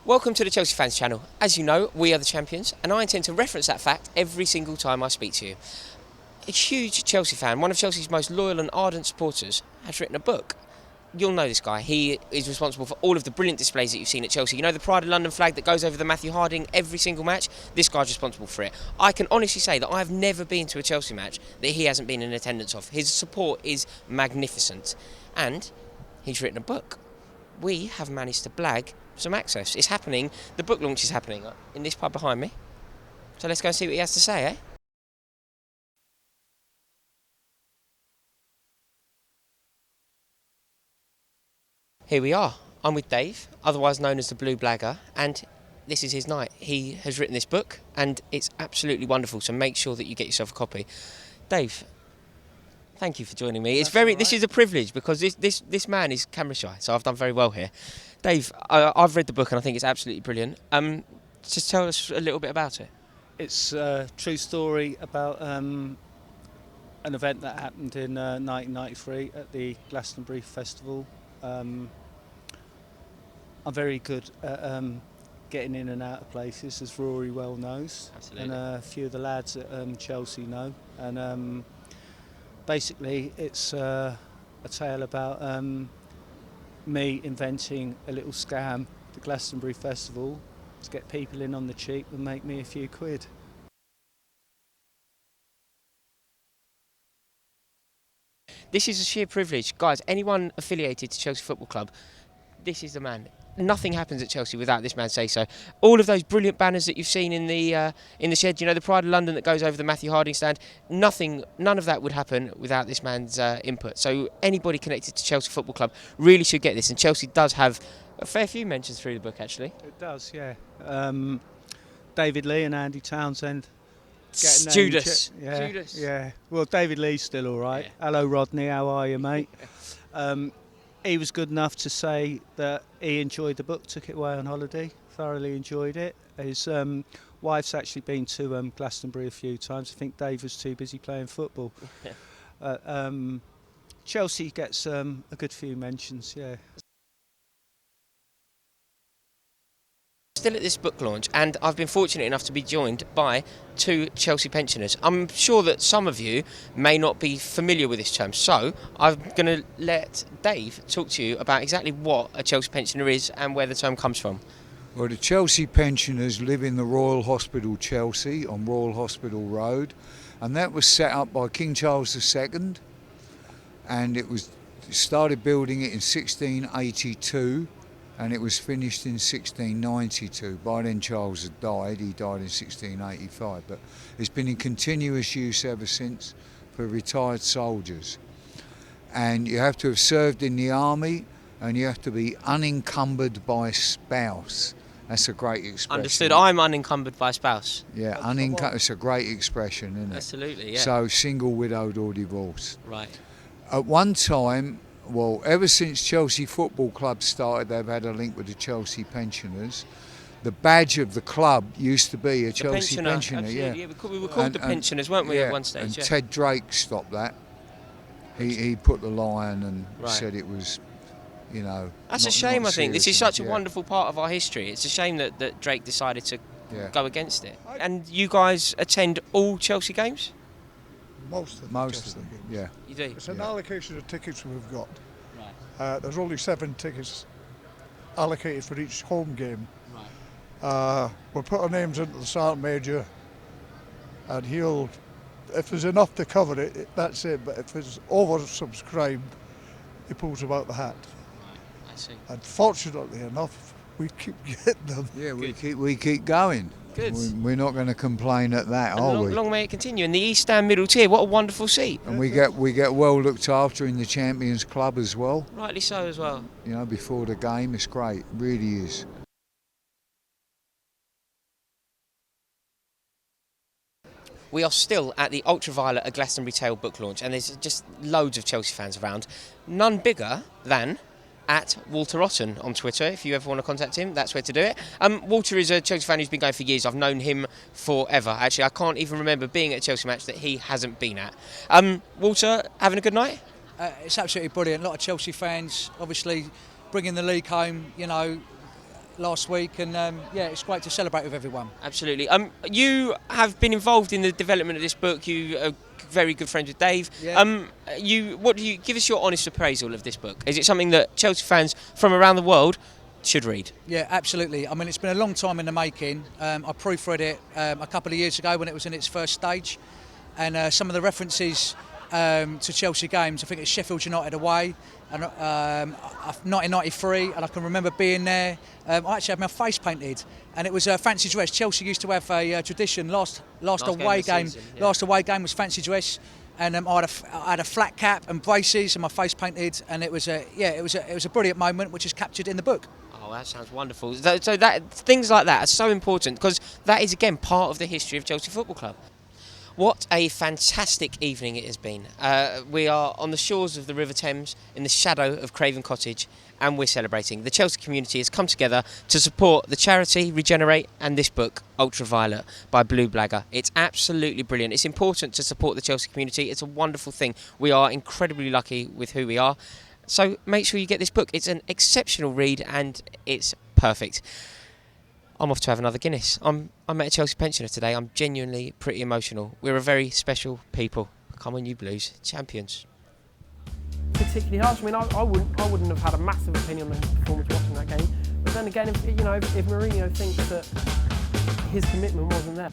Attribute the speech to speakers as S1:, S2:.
S1: Welcome to the Chelsea Fans channel. As you know, we are the champions, and I intend to reference that fact every single time I speak to you. A huge Chelsea fan, one of Chelsea's most loyal and ardent supporters, has written a book. You'll know this guy. He is responsible for all of the brilliant displays that you've seen at Chelsea. You know the Pride of London flag that goes over the Matthew Harding every single match? This guy's responsible for it. I can honestly say that I've never been to a Chelsea match that he hasn't been in attendance of. His support is magnificent. And he's written a book. We have managed to blag some access. It's happening. The book launch is happening in this pub behind me. So let's go and see what he has to say, eh? Here we are. I'm with Dave, otherwise known as the Blueblagger, and this is his night. He has written this book, and it's absolutely wonderful. So make sure that you get yourself a copy. Dave, thank you for joining me. This is a privilege because this man is camera shy, so I've done very well here. Dave, I've read the book and I think it's absolutely brilliant. Just tell us a little bit about it.
S2: It's a true story about an event that happened in 1993 at the Glastonbury Festival. I'm very good at getting in and out of places, as Rory well knows.
S1: Absolutely.
S2: And a few of the lads at Chelsea know. And basically it's a tale about me inventing a little scam, the Glastonbury Festival, to get people in on the cheap and make me a few quid.
S1: This is a sheer privilege. Guys, anyone affiliated to Chelsea Football Club, this is the man. Nothing happens at Chelsea without this man say so. All of those brilliant banners that you've seen in the shed, you know, the Pride of London that goes over the Matthew Harding stand, none of that would happen without this man's input. So anybody connected to Chelsea Football Club really should get this, and Chelsea does have a fair few mentions through the book, actually.
S2: It does, yeah. David Lee and Andy Townsend.
S1: Judas.
S2: Yeah. Well, David Lee's still all right. Yeah. Hello, Rodney. How are you, mate? He was good enough to say that he enjoyed the book, took it away on holiday, thoroughly enjoyed it. His wife's actually been to Glastonbury a few times. I think Dave was too busy playing football. Chelsea gets a good few mentions, yeah.
S1: Still at this book launch, and I've been fortunate enough to be joined by two Chelsea pensioners. I'm sure that some of you may not be familiar with this term, so I'm going to let Dave talk to you about exactly what a Chelsea pensioner is and where the term comes from.
S3: Well, the Chelsea pensioners live in the Royal Hospital Chelsea on Royal Hospital Road, and that was set up by King Charles II, and it started building it in 1682. And it was finished in 1692. By then Charles had died. He died in 1685. But it's been in continuous use ever since for retired soldiers. And you have to have served in the army, and you have to be unencumbered by spouse. That's a great expression.
S1: Understood. I'm unencumbered by spouse.
S3: Yeah, unencumbered. It's a great expression, isn't it?
S1: Absolutely, yeah.
S3: So single, widowed or divorced.
S1: Right.
S3: At one time, well, ever since Chelsea Football Club started, they've had a link with the Chelsea pensioners. The badge of the club used to be a Chelsea pensioner.
S1: Yeah. We were called the pensioners, weren't we, at one stage?
S3: And Ted Drake stopped that. He put the line and said it was, you know.
S1: That's a shame, I think. This is such a wonderful part of our history. It's a shame that Drake decided to go against it. And you guys attend all Chelsea games?
S4: Most of them,
S3: yeah.
S1: You do?
S4: It's an allocation of tickets we've got.
S1: Right.
S4: There's only 7 tickets allocated for each home game.
S1: Right.
S4: We'll put our names into the sergeant major, and if there's enough to cover it, that's it. But if it's oversubscribed, he pulls them out the hat.
S1: Right. I see.
S4: And fortunately enough, we keep getting them.
S3: Yeah, we keep going.
S1: Good.
S3: We're not going to complain at that, are we?
S1: Long may it continue. And the East Stand middle tier, what a wonderful seat.
S3: And we get well looked after in the Champions Club as well.
S1: Rightly so as well.
S3: You know, before the game, it's great. It really is.
S1: We are still at the Ultraviolet at Glastonbury Tale book launch, and there's just loads of Chelsea fans around. None bigger than at Walter Otten on Twitter. If you ever want to contact him, that's where to do it. Walter is a Chelsea fan who's been going for years. I've known him forever. Actually, I can't even remember being at a Chelsea match that he hasn't been at. Walter, having a good night?
S5: It's absolutely brilliant. A lot of Chelsea fans, obviously, bringing the league home. You know, last week, and yeah, it's great to celebrate with everyone.
S1: Absolutely. You have been involved in the development of this book. You are very good friends with Dave.
S5: Yeah.
S1: What do you give us your honest appraisal of this book? Is it something that Chelsea fans from around the world should read?
S5: Yeah, absolutely. I mean, it's been a long time in the making. I proofread it a couple of years ago when it was in its first stage, and some of the references to Chelsea games, I think it's Sheffield United away, and 1993, and I can remember being there. I actually had my face painted, and it was a fancy dress. Chelsea used to have a tradition. Last away game was fancy dress, and I had a flat cap and braces and my face painted, and it was a brilliant moment which is captured in the book.
S1: Oh, that sounds wonderful. So that things like that are so important, because that is again part of the history of Chelsea Football Club. What a fantastic evening it has been. We are on the shores of the River Thames in the shadow of Craven Cottage, and we're celebrating. The Chelsea community has come together to support the charity Regenerate and this book, Ultraviolet, by Blueblagger. It's absolutely brilliant. It's important to support the Chelsea community. It's a wonderful thing. We are incredibly lucky with who we are. So make sure you get this book. It's an exceptional read and it's perfect. I'm off to have another Guinness. I met a Chelsea pensioner today. I'm genuinely pretty emotional. We're a very special people. Come on, you Blues, champions.
S6: Particularly harsh. I mean, I wouldn't have had a massive opinion on his performance watching that game. But then again, if Mourinho thinks that his commitment wasn't there.